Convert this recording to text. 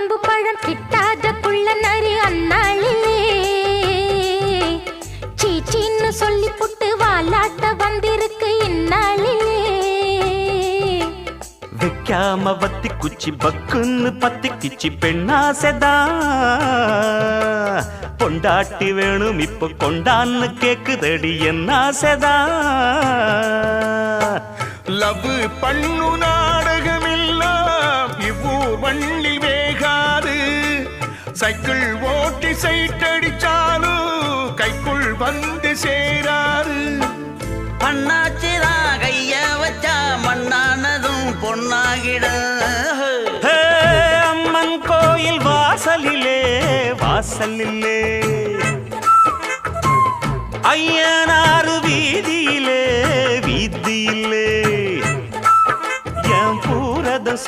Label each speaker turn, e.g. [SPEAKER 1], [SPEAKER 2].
[SPEAKER 1] கொம்பு பழம் கிட்டாத குள்ள நரி அண்ணாளிலே சீச்சின்னு சொல்லி புட்டு வாலாட்ட வந்திருக்கு இந்நாளிலே
[SPEAKER 2] வைக்காம வத்தி குச்சி பக்குன்னு பத்தி கிச்சி பெண்ணாசைதா பொண்டாட்டி வேணும் இப்ப கொண்டான்னு கேக்குதடி என்ன ஆசைதா
[SPEAKER 3] லவ் பண்ணு நாடகமெல்லாம் இவ்வூர் வண்ணில் வேகாது சைக்கிள் ஓட்டி சைட்டடிச்சாலும் கைக்குள் வந்து சேராது
[SPEAKER 4] பண்ணாச்சிதான் கைய வச்சா மண்ணானதும் பொன்னாகிட
[SPEAKER 2] அம்மன் கோயில் வாசலிலே வாசலிலே ஐயனாறு வீதி